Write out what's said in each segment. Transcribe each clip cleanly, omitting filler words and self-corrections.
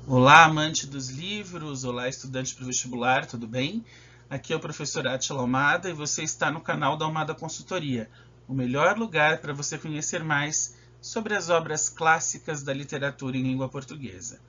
Olá, amante dos livros, olá, estudante para o vestibular, tudo bem? Aqui é o professor Átila Almada e você está no canal da Almada Consultoria, o melhor lugar para você conhecer mais sobre as obras clássicas da literatura em língua portuguesa.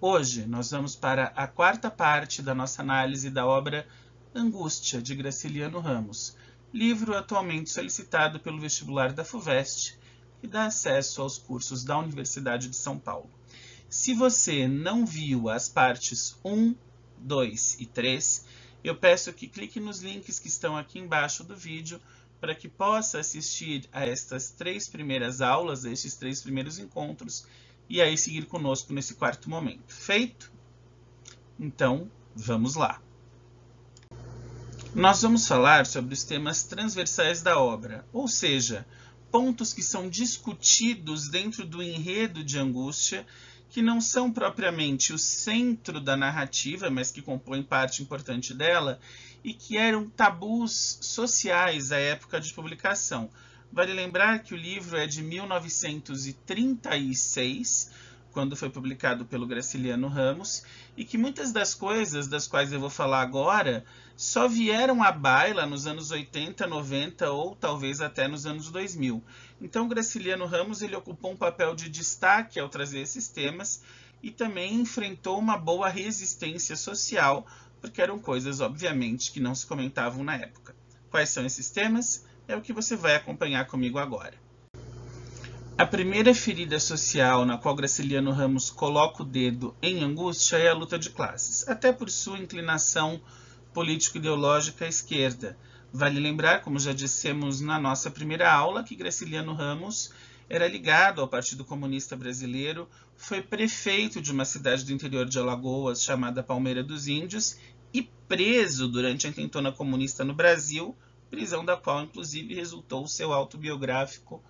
Hoje nós vamos para a quarta parte da nossa análise da obra Angústia, de Graciliano Ramos, livro atualmente solicitado pelo vestibular da FUVEST, que dá acesso aos cursos da Universidade de São Paulo. Se você não viu as partes 1, 2 e 3, eu peço que clique nos links que estão aqui embaixo do vídeo para que possa assistir a estas 3 primeiras aulas, a estes 3 primeiros encontros, e aí seguir conosco nesse quarto momento. Feito? Então, vamos lá. Nós vamos falar sobre os temas transversais da obra, ou seja, pontos que são discutidos dentro do enredo de Angústia, que não são propriamente o centro da narrativa, mas que compõem parte importante dela, e que eram tabus sociais à época de publicação. Vale lembrar que o livro é de 1936, quando foi publicado pelo Graciliano Ramos, e que muitas das coisas das quais eu vou falar agora só vieram à baila nos anos 80, 90 ou talvez até nos anos 2000. Então, Graciliano Ramos ele ocupou um papel de destaque ao trazer esses temas e também enfrentou uma boa resistência social, porque eram coisas, obviamente, que não se comentavam na época. Quais são esses temas? É o que você vai acompanhar comigo agora. A primeira ferida social na qual Graciliano Ramos coloca o dedo em Angústia é a luta de classes, até por sua inclinação político-ideológica à esquerda. Vale lembrar, como já dissemos na nossa primeira aula, que Graciliano Ramos era ligado ao Partido Comunista Brasileiro, foi prefeito de uma cidade do interior de Alagoas chamada Palmeira dos Índios e preso durante a intentona comunista no Brasil, prisão da qual inclusive resultou o seu autobiográfico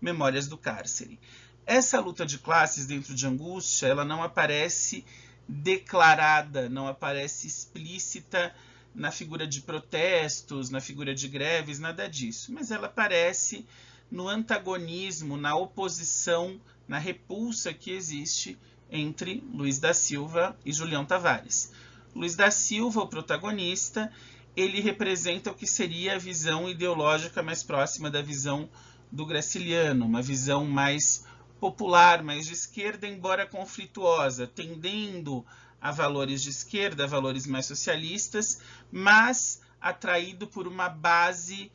Memórias do Cárcere. Essa luta de classes dentro de Angústia, ela não aparece declarada, não aparece explícita na figura de protestos, na figura de greves, nada disso, mas ela aparece no antagonismo, na oposição, na repulsa que existe entre Luiz da Silva e Julião Tavares. Luiz da Silva, o protagonista, ele representa o que seria a visão ideológica mais próxima da visão do Graciliano, uma visão mais popular, mais de esquerda, embora conflituosa, tendendo a valores de esquerda, a valores mais socialistas, mas atraído por uma base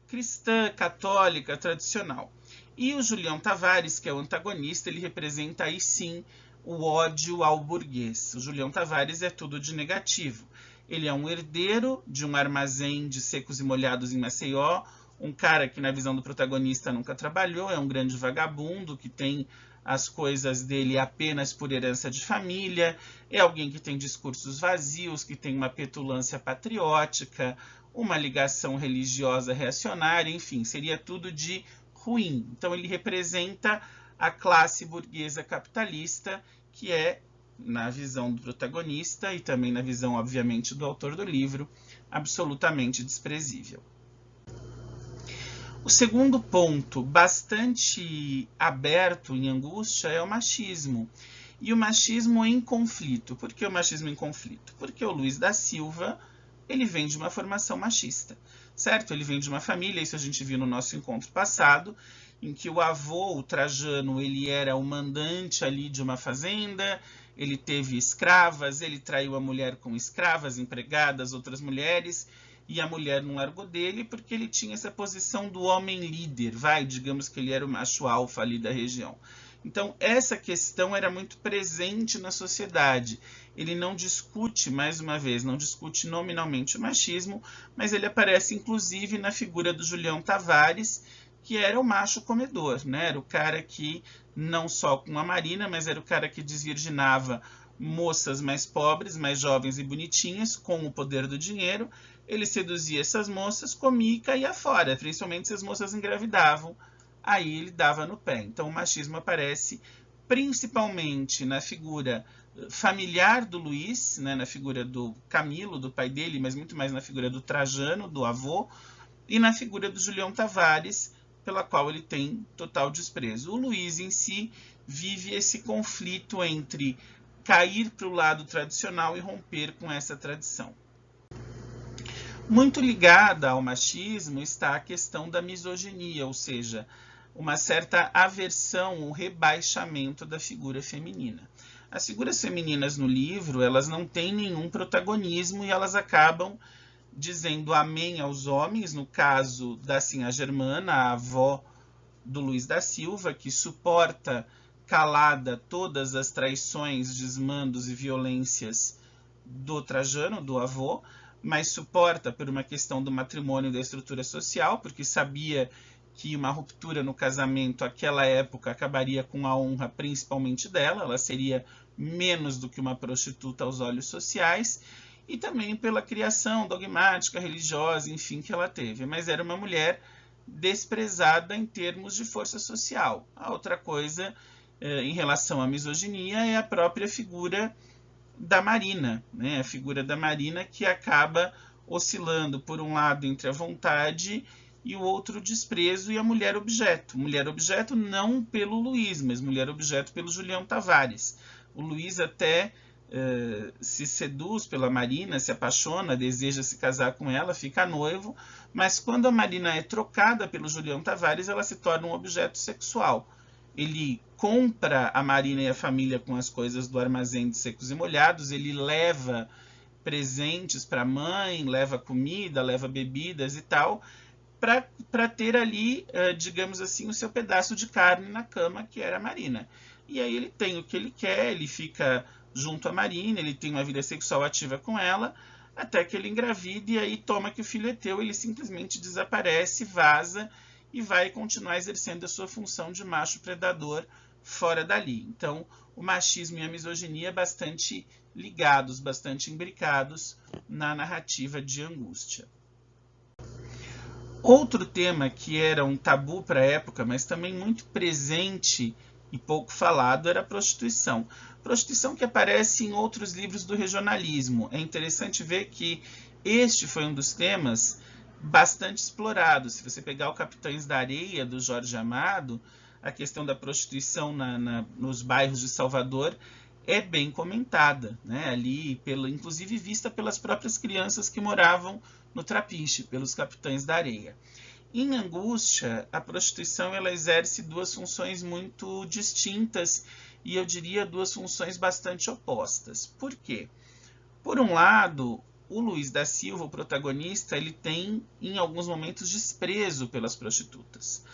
cristã, católica, tradicional. E o Julião Tavares, que é o antagonista, ele representa aí sim o ódio ao burguês. O Julião Tavares é tudo de negativo. Ele é um herdeiro de um armazém de secos e molhados em Maceió, um cara que na visão do protagonista nunca trabalhou, é um grande vagabundo que tem as coisas dele apenas por herança de família, é alguém que tem discursos vazios, que tem uma petulância patriótica, uma ligação religiosa reacionária, enfim, seria tudo de ruim. Então ele representa a classe burguesa capitalista, que é, na visão do protagonista e também na visão, obviamente, do autor do livro, absolutamente desprezível. O segundo ponto, bastante aberto em Angústia, é o machismo. E o machismo em conflito. Por que o machismo em conflito? Porque o Luiz da Silva, ele vem de uma formação machista, certo? Ele vem de uma família, isso a gente viu no nosso encontro passado, em que o avô, o Trajano, ele era o mandante ali de uma fazenda, ele teve escravas, ele traiu a mulher com escravas, empregadas, outras mulheres, e a mulher não largou dele porque ele tinha essa posição do homem líder, digamos que ele era o macho alfa ali da região. Então, essa questão era muito presente na sociedade. Ele não discute, mais uma vez, não discute nominalmente o machismo, mas ele aparece inclusive na figura do Julião Tavares, que era o macho comedor, né? Era o cara que, não só com a Marina, mas era o cara que desvirginava moças mais pobres, mais jovens e bonitinhas, com o poder do dinheiro. Ele seduzia essas moças, comia e caía fora, principalmente se as moças engravidavam, aí ele dava no pé. Então o machismo aparece principalmente na figura familiar do Luiz, né, na figura do Camilo, do pai dele, mas muito mais na figura do Trajano, do avô, e na figura do Julião Tavares, pela qual ele tem total desprezo. O Luiz em si vive esse conflito entre cair para o lado tradicional e romper com essa tradição. Muito ligada ao machismo está a questão da misoginia, ou seja, uma certa aversão ou rebaixamento da figura feminina. As figuras femininas no livro, elas não têm nenhum protagonismo e elas acabam dizendo amém aos homens, no caso da Sinhá Germana, a avó do Luís da Silva, que suporta calada todas as traições, desmandos e violências do Trajano, do avô, mas suporta por uma questão do matrimônio e da estrutura social, porque sabia que uma ruptura no casamento naquela época acabaria com a honra principalmente dela, ela seria menos do que uma prostituta aos olhos sociais, e também pela criação dogmática, religiosa, enfim, que ela teve. Mas era uma mulher desprezada em termos de força social. A outra coisa, em relação à misoginia, é a própria figura da Marina, né? A figura da Marina que acaba oscilando, por um lado, entre a vontade e o outro, desprezo, e a mulher objeto. Mulher objeto não pelo Luís, mas mulher objeto pelo Julião Tavares. O Luís até se seduz pela Marina, se apaixona, deseja se casar com ela, fica noivo, mas quando a Marina é trocada pelo Julião Tavares, ela se torna um objeto sexual. Ele compra a Marina e a família com as coisas do armazém de secos e molhados, ele leva presentes para a mãe, leva comida, leva bebidas e tal, para ter ali, digamos assim, o seu pedaço de carne na cama, que era a Marina. E aí ele tem o que ele quer, ele fica junto à Marina, ele tem uma vida sexual ativa com ela, até que ele engravida e aí toma que o filho é teu, ele simplesmente desaparece, vaza e vai continuar exercendo a sua função de macho predador fora dali. Então, o machismo e a misoginia bastante ligados, bastante imbricados na narrativa de Angústia. Outro tema que era um tabu para a época, mas também muito presente e pouco falado, era a prostituição. Prostituição que aparece em outros livros do regionalismo. É interessante ver que este foi um dos temas bastante explorados. Se você pegar o Capitães da Areia, do Jorge Amado, a questão da prostituição nos bairros de Salvador é bem comentada, né? Ali, inclusive vista pelas próprias crianças que moravam no Trapiche, pelos Capitães da Areia. Em Angústia, a prostituição ela exerce duas funções muito distintas e eu diria duas funções bastante opostas. Por quê? Por um lado, o Luís da Silva, o protagonista, ele tem em alguns momentos desprezo pelas prostitutas,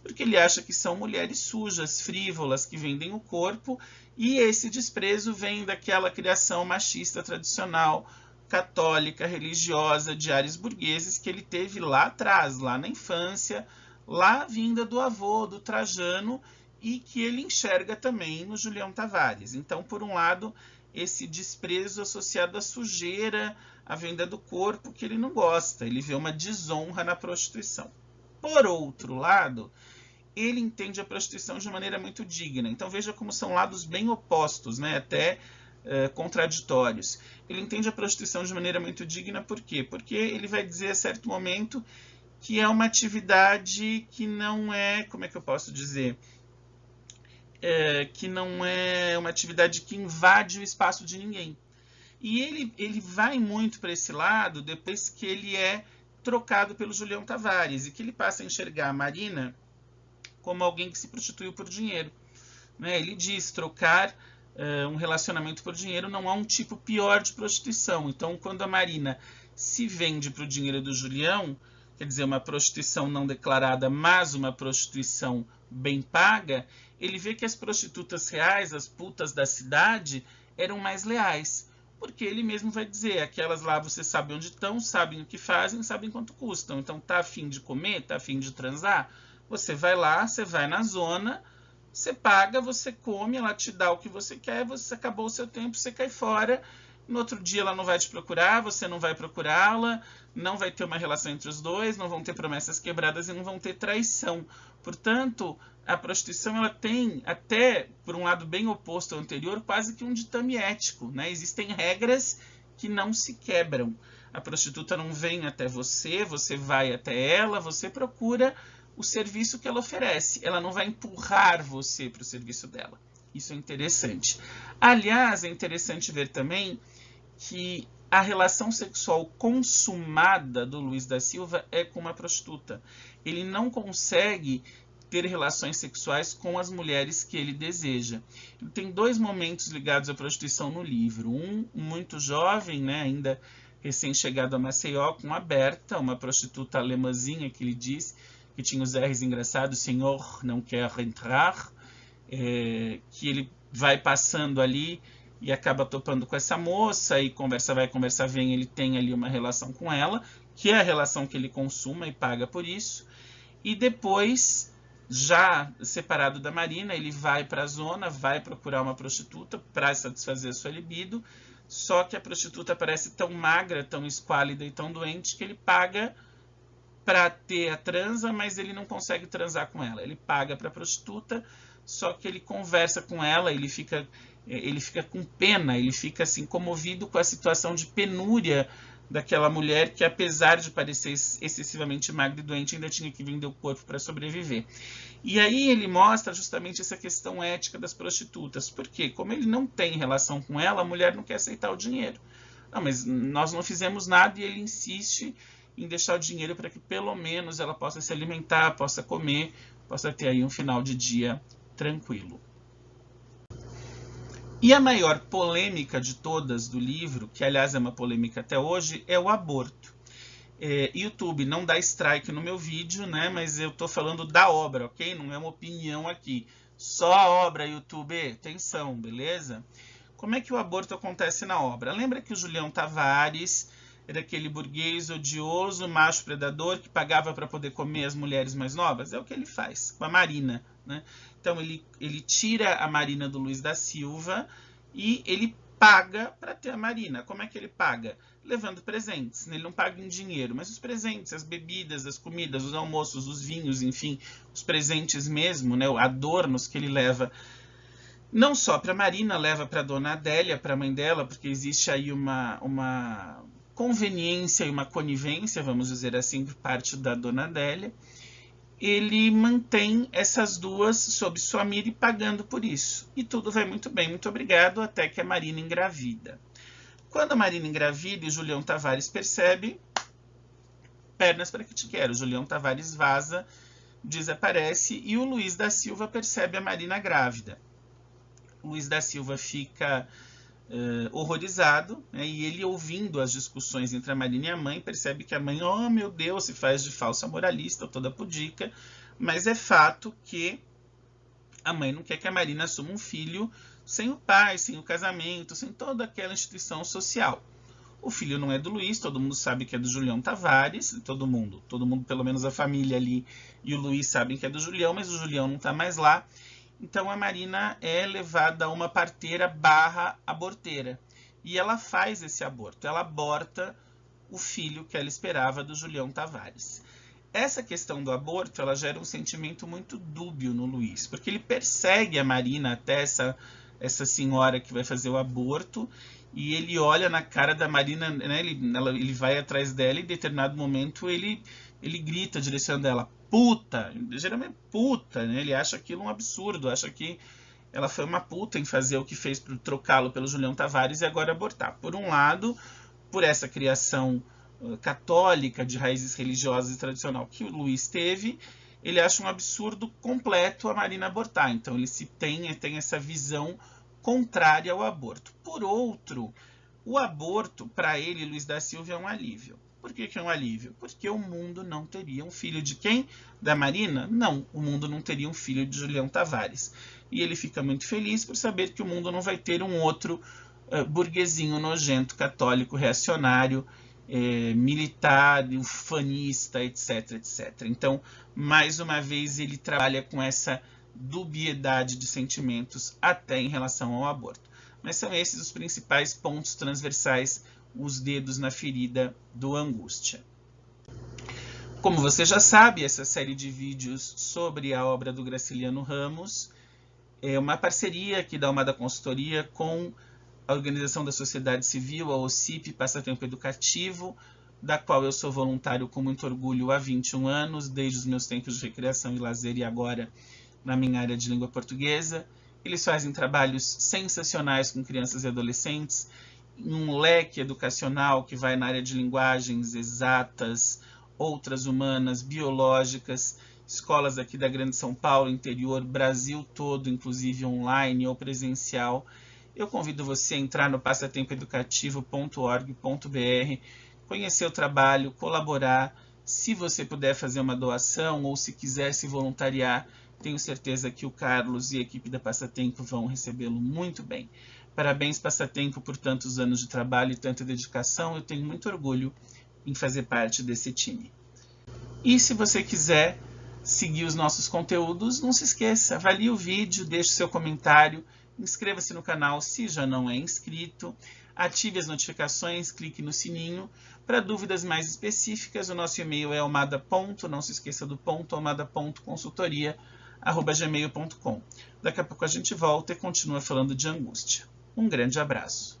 porque ele acha que são mulheres sujas, frívolas, que vendem o corpo, e esse desprezo vem daquela criação machista tradicional, católica, religiosa, de ares burgueses, que ele teve lá atrás, lá na infância, lá vinda do avô, do Trajano, e que ele enxerga também no Julião Tavares. Então, por um lado, esse desprezo associado à sujeira, à venda do corpo, que ele não gosta, ele vê uma desonra na prostituição. Por outro lado, ele entende a prostituição de maneira muito digna. Então, veja como são lados bem opostos, né? Até contraditórios. Ele entende a prostituição de maneira muito digna, por quê? Porque ele vai dizer a certo momento que é uma atividade que não é, como é que eu posso dizer? Que não é uma atividade que invade o espaço de ninguém. E ele vai muito para esse lado depois que ele é trocado pelo Julião Tavares e que ele passa a enxergar a Marina como alguém que se prostituiu por dinheiro. Né? Ele diz trocar um relacionamento por dinheiro não há um tipo pior de prostituição. Então, quando a Marina se vende para o dinheiro do Julião, quer dizer, uma prostituição não declarada, mas uma prostituição bem paga, ele vê que as prostitutas reais, as putas da cidade, eram mais leais. Porque ele mesmo vai dizer, aquelas lá você sabe onde estão, sabem o que fazem, sabem quanto custam. Então, tá a fim de comer, tá a fim de transar? Você vai lá, você vai na zona, você paga, você come, ela te dá o que você quer, você acabou o seu tempo, você cai fora. No outro dia ela não vai te procurar, você não vai procurá-la, não vai ter uma relação entre os dois, não vão ter promessas quebradas e não vão ter traição. Portanto, a prostituição ela tem, até por um lado bem oposto ao anterior, quase que um ditame ético. Né? Existem regras que não se quebram. A prostituta não vem até você, você vai até ela, você procura o serviço que ela oferece. Ela não vai empurrar você para o serviço dela. Isso é interessante. Aliás, é interessante ver também que a relação sexual consumada do Luiz da Silva é com uma prostituta. Ele não consegue ter relações sexuais com as mulheres que ele deseja. Ele tem 2 momentos ligados à prostituição no livro. Um muito jovem, né, ainda recém-chegado a Maceió, com a Berta, uma prostituta alemãzinha que ele diz, que tinha os R's engraçados, senhor não quer entrar, que ele vai passando ali e acaba topando com essa moça, e conversa vai, conversa vem, ele tem ali uma relação com ela, que é a relação que ele consuma e paga por isso. E depois, já separado da Marina, ele vai para a zona, vai procurar uma prostituta para satisfazer a sua libido, só que a prostituta parece tão magra, tão esquálida e tão doente que ele paga para ter a transa, mas ele não consegue transar com ela. Ele paga para a prostituta, só que ele conversa com ela, ele fica com pena, ele fica assim comovido com a situação de penúria daquela mulher que, apesar de parecer excessivamente magra e doente, ainda tinha que vender o corpo para sobreviver. E aí ele mostra justamente essa questão ética das prostitutas, porque como ele não tem relação com ela, a mulher não quer aceitar o dinheiro. Não, mas nós não fizemos nada, e ele insiste em deixar o dinheiro para que pelo menos ela possa se alimentar, possa comer, possa ter aí um final de dia tranquilo. E a maior polêmica de todas do livro, que aliás é uma polêmica até hoje, é o aborto. YouTube não dá strike no meu vídeo, né? Mas eu estou falando da obra, ok? Não é uma opinião aqui. Só a obra, YouTube. Atenção, beleza? Como é que o aborto acontece na obra? Lembra que o Julião Tavares era aquele burguês odioso, macho predador, que pagava para poder comer as mulheres mais novas? É o que ele faz com a Marina, né? Então ele tira a Marina do Luiz da Silva e ele paga para ter a Marina. Como é que ele paga? Levando presentes. Ele não paga em dinheiro, mas os presentes, as bebidas, as comidas, os almoços, os vinhos, enfim, os presentes mesmo, né, adornos que ele leva. Não só para a Marina, leva para a dona Adélia, para a mãe dela, porque existe aí uma conveniência e uma conivência, vamos dizer assim, por parte da dona Adélia. Ele mantém essas duas sob sua mira e pagando por isso. E tudo vai muito bem, muito obrigado, até que a Marina engravida. Quando a Marina engravida e o Julião Tavares percebe, pernas para que te quero. O Julião Tavares vaza, desaparece, e o Luiz da Silva percebe a Marina grávida. O Luiz da Silva fica horrorizado, né, e ele, ouvindo as discussões entre a Marina e a mãe, percebe que a mãe, oh meu Deus, se faz de falsa moralista, toda pudica, mas é fato que a mãe não quer que a Marina assuma um filho sem o pai, sem o casamento, sem toda aquela instituição social. O filho não é do Luiz, todo mundo sabe que é do Julião Tavares, todo mundo, pelo menos a família ali e o Luiz sabem que é do Julião, mas o Julião não está mais lá. Então a Marina é levada a uma parteira / aborteira. E ela faz esse aborto, ela aborta o filho que ela esperava do Julião Tavares. Essa questão do aborto, ela gera um sentimento muito dúbio no Luiz, porque ele persegue a Marina até essa senhora que vai fazer o aborto, e ele olha na cara da Marina, né, ele vai atrás dela e em determinado momento ele grita direcionando ela, puta, geralmente puta, né? Ele acha aquilo um absurdo, acha que ela foi uma puta em fazer o que fez para trocá-lo pelo Julião Tavares e agora abortar. Por um lado, por essa criação católica de raízes religiosas e tradicional que o Luiz teve, ele acha um absurdo completo a Marina abortar. Então ele tem essa visão contrária ao aborto. Por outro, o aborto, para ele, Luiz da Silva, é um alívio. Por que é um alívio? Porque o mundo não teria um filho de quem? Da Marina? Não, o mundo não teria um filho de Julião Tavares. E ele fica muito feliz por saber que o mundo não vai ter um outro burguesinho nojento, católico, reacionário, militar, ufanista, etc, etc. Então, mais uma vez, ele trabalha com essa dubiedade de sentimentos até em relação ao aborto. Mas são esses os principais pontos transversais, os dedos na ferida do Angústia. Como você já sabe, essa série de vídeos sobre a obra do Graciliano Ramos é uma parceria que dá uma da consultoria com a Organização da Sociedade Civil, a OCIP, Passatempo Educativo, da qual eu sou voluntário com muito orgulho há 21 anos, desde os meus tempos de recreação e lazer e agora na minha área de língua portuguesa. Eles fazem trabalhos sensacionais com crianças e adolescentes, em um leque educacional que vai na área de linguagens exatas, outras humanas, biológicas, escolas aqui da Grande São Paulo, interior, Brasil todo, inclusive online ou presencial. Eu convido você a entrar no passatempoeducativo.org.br, conhecer o trabalho, colaborar. Se você puder fazer uma doação ou se quiser se voluntariar, tenho certeza que o Carlos e a equipe da Passatempo vão recebê-lo muito bem. Parabéns, Passatempo, por tantos anos de trabalho e tanta dedicação. Eu tenho muito orgulho em fazer parte desse time. E se você quiser seguir os nossos conteúdos, não se esqueça, avalie o vídeo, deixe seu comentário, inscreva-se no canal se já não é inscrito, ative as notificações, clique no sininho. Para dúvidas mais específicas, o nosso e-mail é almada. Não se esqueça do ponto, almada.consultoria@gmail.com. Daqui a pouco a gente volta e continua falando de angústia. Um grande abraço.